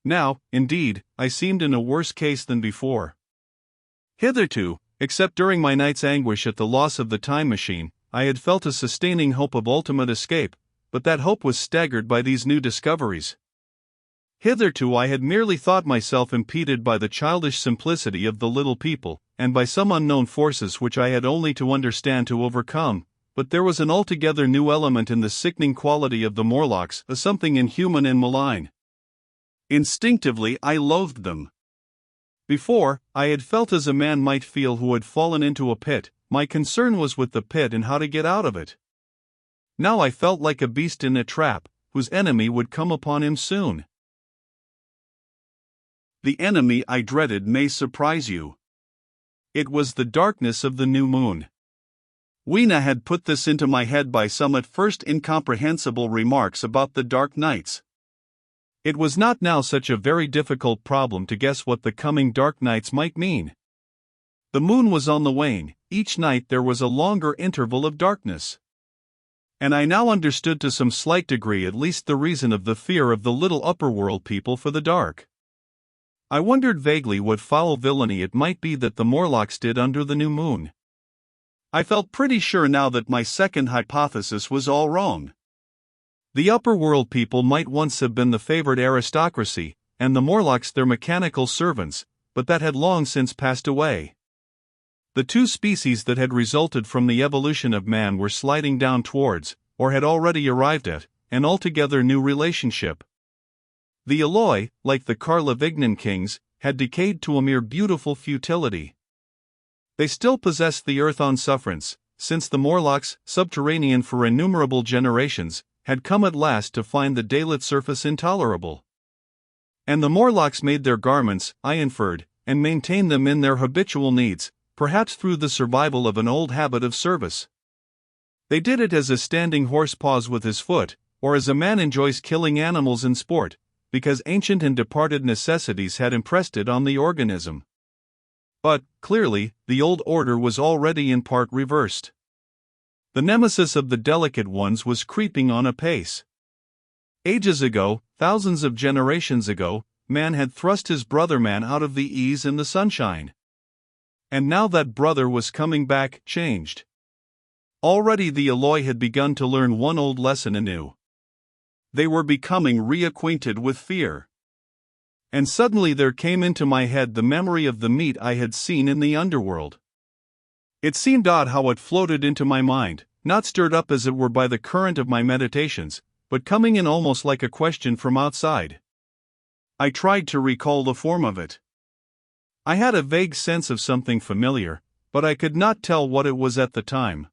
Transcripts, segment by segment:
Now, indeed, I seemed in a worse case than before. Hitherto, except during my night's anguish at the loss of the time machine, I had felt a sustaining hope of ultimate escape, but that hope was staggered by these new discoveries. Hitherto I had merely thought myself impeded by the childish simplicity of the little people, and by some unknown forces which I had only to understand to overcome, but there was an altogether new element in the sickening quality of the Morlocks, a something inhuman and malign. Instinctively I loathed them. Before, I had felt as a man might feel who had fallen into a pit. My concern was with the pit and how to get out of it. Now I felt like a beast in a trap, whose enemy would come upon him soon. The enemy I dreaded may surprise you. It was the darkness of the new moon. Weena had put this into my head by some at first incomprehensible remarks about the dark nights. It was not now such a very difficult problem to guess what the coming dark nights might mean. The moon was on the wane, each night there was a longer interval of darkness. And I now understood to some slight degree at least the reason of the fear of the little upper-world people for the dark. I wondered vaguely what foul villainy it might be that the Morlocks did under the new moon. I felt pretty sure now that my second hypothesis was all wrong. The upper-world people might once have been the favored aristocracy, and the Morlocks their mechanical servants, but that had long since passed away. The two species that had resulted from the evolution of man were sliding down towards, or had already arrived at, an altogether new relationship. The Eloi, like the Carlavignan kings, had decayed to a mere beautiful futility. They still possessed the earth on sufferance, since the Morlocks, subterranean for innumerable generations, had come at last to find the daylit surface intolerable. And the Morlocks made their garments, I inferred, and maintained them in their habitual needs, perhaps through the survival of an old habit of service. They did it as a standing horse paws with his foot, or as a man enjoys killing animals in sport, because ancient and departed necessities had impressed it on the organism. But, clearly, the old order was already in part reversed. The nemesis of the delicate ones was creeping on apace. Ages ago, thousands of generations ago, man had thrust his brother man out of the ease and the sunshine. And now that brother was coming back, changed. Already the Eloi had begun to learn one old lesson anew. They were becoming reacquainted with fear. And suddenly there came into my head the memory of the meat I had seen in the underworld. It seemed odd how it floated into my mind, not stirred up as it were by the current of my meditations, but coming in almost like a question from outside. I tried to recall the form of it. I had a vague sense of something familiar, but I could not tell what it was at the time.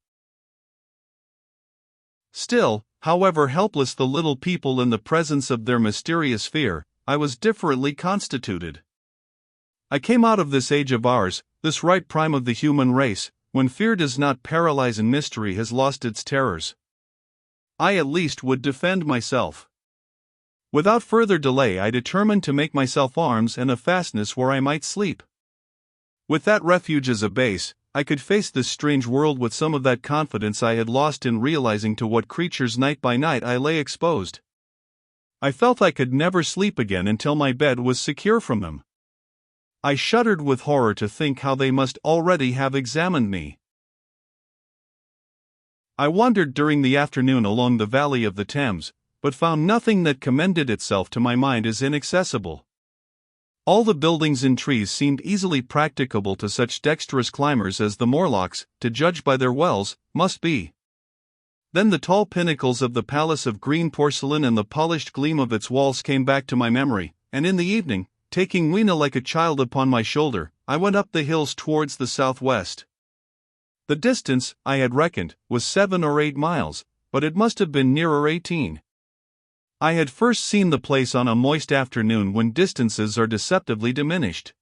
Still, however helpless the little people in the presence of their mysterious fear, I was differently constituted. I came out of this age of ours, this ripe prime of the human race, when fear does not paralyze and mystery has lost its terrors. I at least would defend myself. Without further delay I determined to make myself arms and a fastness where I might sleep. With that refuge as a base, I could face this strange world with some of that confidence I had lost in realizing to what creatures night by night I lay exposed. I felt I could never sleep again until my bed was secure from them. I shuddered with horror to think how they must already have examined me. I wandered during the afternoon along the valley of the Thames, but found nothing that commended itself to my mind as inaccessible. All the buildings and trees seemed easily practicable to such dexterous climbers as the Morlocks, to judge by their wells, must be. Then the tall pinnacles of the palace of green porcelain and the polished gleam of its walls came back to my memory, and in the evening, taking Weena like a child upon my shoulder, I went up the hills towards the southwest. The distance, I had reckoned, was 7 or 8 miles, but it must have been nearer 18. I had first seen the place on a moist afternoon when distances are deceptively diminished.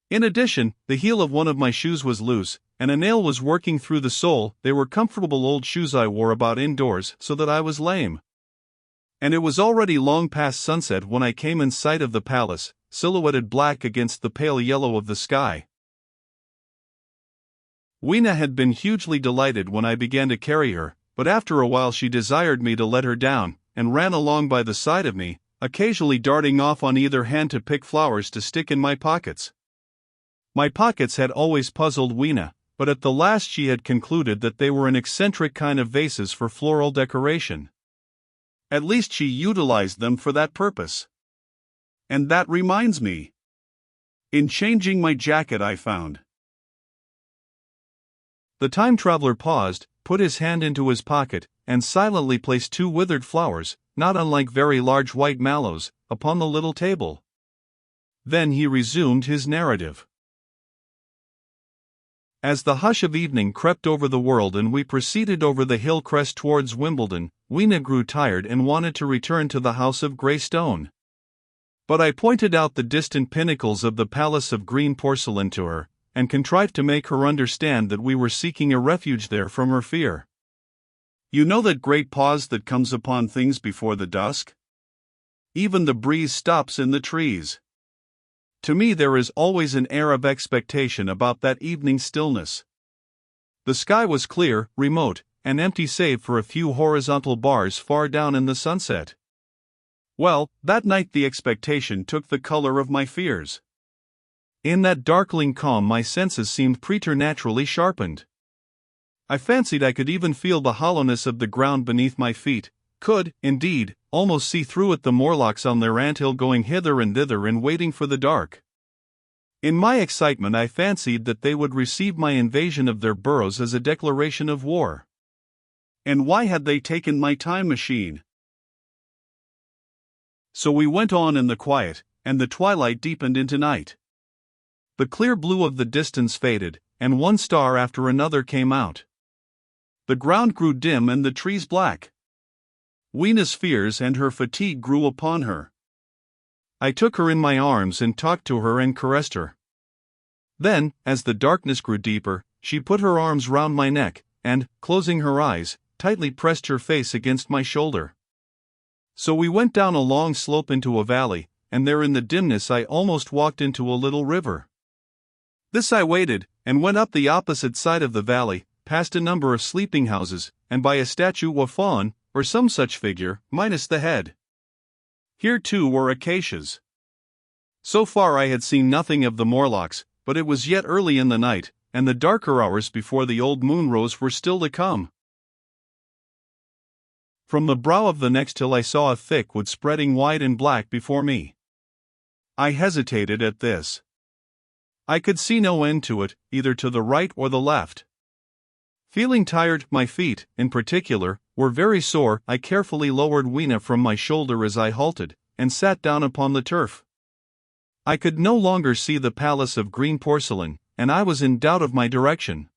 In addition, the heel of one of my shoes was loose, and a nail was working through the sole. They were comfortable old shoes I wore about indoors, so that I was lame. And it was already long past sunset when I came in sight of the palace, silhouetted black against the pale yellow of the sky. Weena had been hugely delighted when I began to carry her, but after a while she desired me to let her down, and ran along by the side of me, occasionally darting off on either hand to pick flowers to stick in my pockets. My pockets had always puzzled Weena, but at the last she had concluded that they were an eccentric kind of vases for floral decoration. At least she utilized them for that purpose. And that reminds me. In changing my jacket I found. The time traveler paused, put his hand into his pocket, and silently placed 2 withered flowers, not unlike very large white mallows, upon the little table. Then he resumed his narrative. As the hush of evening crept over the world and we proceeded over the hill crest towards Wimbledon, Weena grew tired and wanted to return to the house of grey stone. But I pointed out the distant pinnacles of the palace of green porcelain to her, and contrived to make her understand that we were seeking a refuge there from her fear. You know that great pause that comes upon things before the dusk? Even the breeze stops in the trees. To me there is always an air of expectation about that evening stillness. The sky was clear, remote, and empty save for a few horizontal bars far down in the sunset. Well, that night the expectation took the color of my fears. In that darkling calm my senses seemed preternaturally sharpened. I fancied I could even feel the hollowness of the ground beneath my feet, could, indeed, almost see through it the Morlocks on their anthill going hither and thither and waiting for the dark. In my excitement I fancied that they would receive my invasion of their burrows as a declaration of war. And why had they taken my time machine? So we went on in the quiet, and the twilight deepened into night. The clear blue of the distance faded, and one star after another came out. The ground grew dim and the trees black. Weena's fears and her fatigue grew upon her. I took her in my arms and talked to her and caressed her. Then, as the darkness grew deeper, she put her arms round my neck, and, closing her eyes, tightly pressed her face against my shoulder. So we went down a long slope into a valley, and there in the dimness I almost walked into a little river. This I waded, and went up the opposite side of the valley, past a number of sleeping houses, and by a statue of fawn, or some such figure, minus the head. Here too were acacias. So far I had seen nothing of the Morlocks, but it was yet early in the night, and the darker hours before the old moon rose were still to come. From the brow of the next hill I saw a thick wood spreading wide and black before me. I hesitated at this. I could see no end to it, either to the right or the left. Feeling tired, my feet, in particular, were very sore. I carefully lowered Weena from my shoulder as I halted, and sat down upon the turf. I could no longer see the palace of green porcelain, and I was in doubt of my direction.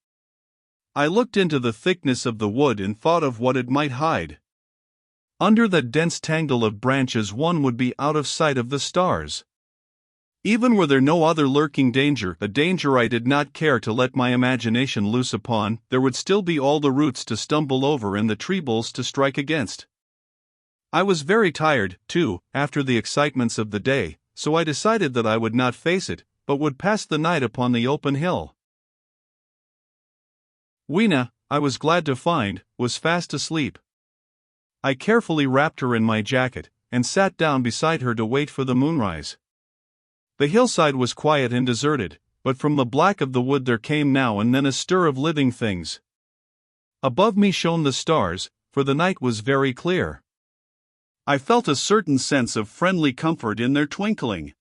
I looked into the thickness of the wood and thought of what it might hide. Under that dense tangle of branches one would be out of sight of the stars. Even were there no other lurking danger, a danger I did not care to let my imagination loose upon, there would still be all the roots to stumble over and the tree boles to strike against. I was very tired, too, after the excitements of the day, so I decided that I would not face it, but would pass the night upon the open hill. Weena, I was glad to find, was fast asleep. I carefully wrapped her in my jacket, and sat down beside her to wait for the moonrise. The hillside was quiet and deserted, but from the black of the wood there came now and then a stir of living things. Above me shone the stars, for the night was very clear. I felt a certain sense of friendly comfort in their twinkling.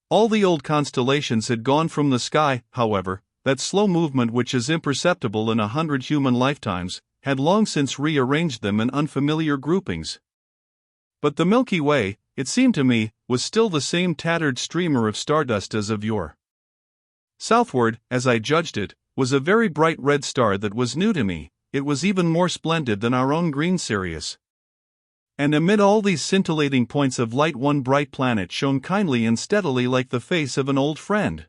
All the old constellations had gone from the sky, however. That slow movement which is imperceptible in 100 human lifetimes, had long since rearranged them in unfamiliar groupings. But the Milky Way, it seemed to me, was still the same tattered streamer of stardust as of yore. Southward, as I judged it, was a very bright red star that was new to me. It was even more splendid than our own green Sirius. And amid all these scintillating points of light one bright planet shone kindly and steadily like the face of an old friend.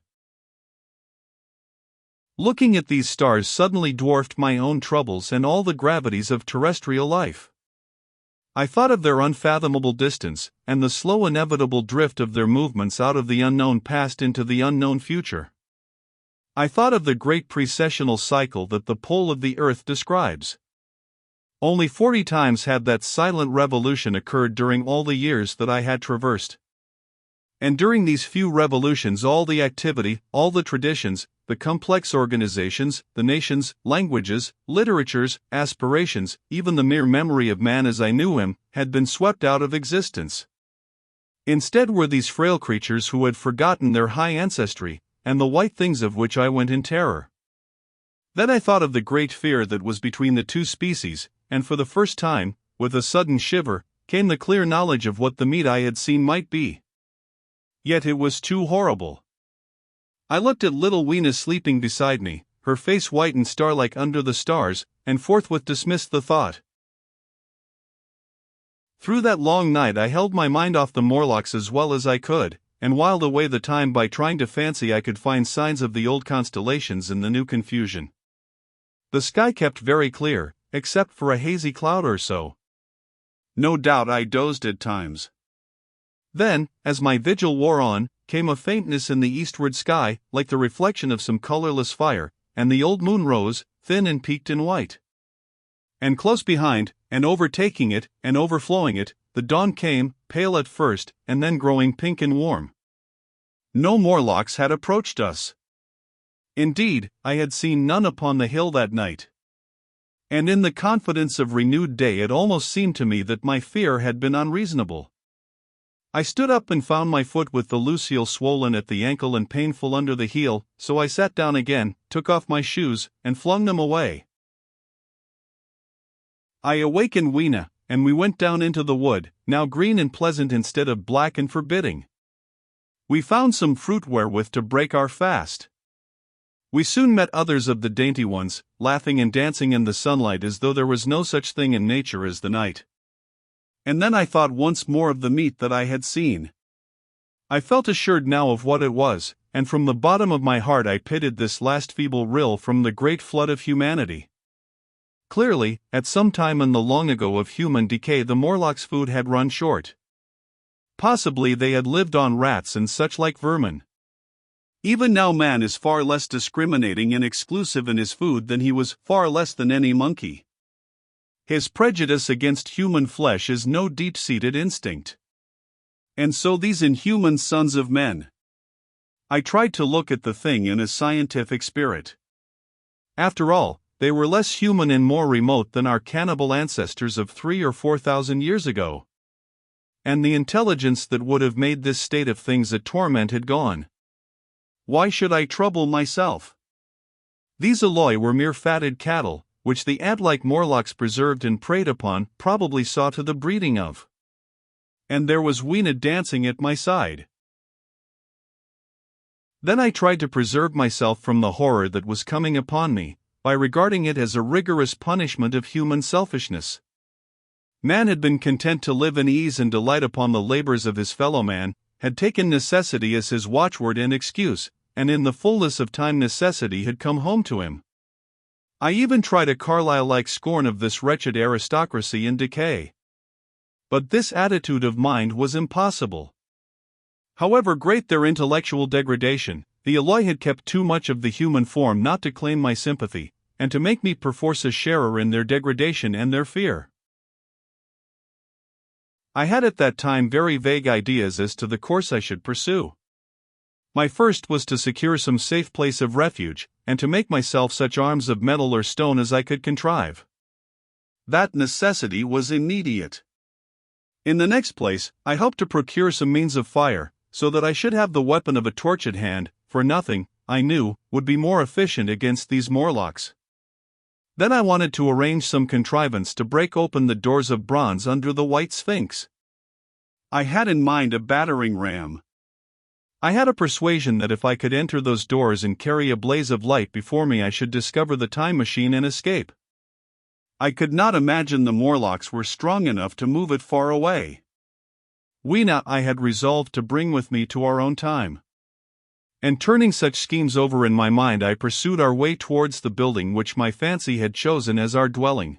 Looking at these stars suddenly dwarfed my own troubles and all the gravities of terrestrial life. I thought of their unfathomable distance, and the slow inevitable drift of their movements out of the unknown past into the unknown future. I thought of the great precessional cycle that the pole of the earth describes. Only 40 times had that silent revolution occurred during all the years that I had traversed. And during these few revolutions, all the activity, all the traditions, the complex organizations, the nations, languages, literatures, aspirations, even the mere memory of man as I knew him, had been swept out of existence. Instead were these frail creatures who had forgotten their high ancestry, and the white things of which I went in terror. Then I thought of the great fear that was between the two species, and for the first time, with a sudden shiver, came the clear knowledge of what the meat I had seen might be. Yet it was too horrible. I looked at little Weena sleeping beside me, her face white and star-like under the stars, and forthwith dismissed the thought. Through that long night I held my mind off the Morlocks as well as I could, and whiled away the time by trying to fancy I could find signs of the old constellations in the new confusion. The sky kept very clear, except for a hazy cloud or so. No doubt I dozed at times. Then, as my vigil wore on, came a faintness in the eastward sky, like the reflection of some colorless fire, and the old moon rose, thin and peaked in white. And close behind, and overtaking it, and overflowing it, the dawn came, pale at first, and then growing pink and warm. No Morlocks had approached us. Indeed, I had seen none upon the hill that night. And in the confidence of renewed day it almost seemed to me that my fear had been unreasonable. I stood up and found my foot with the lucile swollen at the ankle and painful under the heel, so I sat down again, took off my shoes, and flung them away. I awakened Weena, and we went down into the wood, now green and pleasant instead of black and forbidding. We found some fruit wherewith to break our fast. We soon met others of the dainty ones, laughing and dancing in the sunlight as though there was no such thing in nature as the night. And then I thought once more of the meat that I had seen. I felt assured now of what it was, and from the bottom of my heart I pitied this last feeble rill from the great flood of humanity. Clearly, at some time in the long ago of human decay the Morlocks' food had run short. Possibly they had lived on rats and such like vermin. Even now man is far less discriminating and exclusive in his food than he was, far less than any monkey. His prejudice against human flesh is no deep-seated instinct. And so these inhuman sons of men. I tried to look at the thing in a scientific spirit. After all, they were less human and more remote than our cannibal ancestors of 3,000 or 4,000 years ago. And the intelligence that would have made this state of things a torment had gone. Why should I trouble myself? These Eloi were mere fatted cattle, which the ant-like Morlocks preserved and preyed upon, probably saw to the breeding of. And there was Weena dancing at my side. Then I tried to preserve myself from the horror that was coming upon me, by regarding it as a rigorous punishment of human selfishness. Man had been content to live in ease and delight upon the labors of his fellow man, had taken necessity as his watchword and excuse, and in the fullness of time necessity had come home to him. I even tried a Carlyle-like scorn of this wretched aristocracy in decay. But this attitude of mind was impossible. However great their intellectual degradation, the Eloi had kept too much of the human form not to claim my sympathy, and to make me perforce a sharer in their degradation and their fear. I had at that time very vague ideas as to the course I should pursue. My first was to secure some safe place of refuge, and to make myself such arms of metal or stone as I could contrive. That necessity was immediate. In the next place, I hoped to procure some means of fire, so that I should have the weapon of a torch at hand, for nothing, I knew, would be more efficient against these Morlocks. Then I wanted to arrange some contrivance to break open the doors of bronze under the White Sphinx. I had in mind a battering ram. I had a persuasion that if I could enter those doors and carry a blaze of light before me I should discover the time machine and escape. I could not imagine the Morlocks were strong enough to move it far away. Weena I had resolved to bring with me to our own time. And turning such schemes over in my mind I pursued our way towards the building which my fancy had chosen as our dwelling.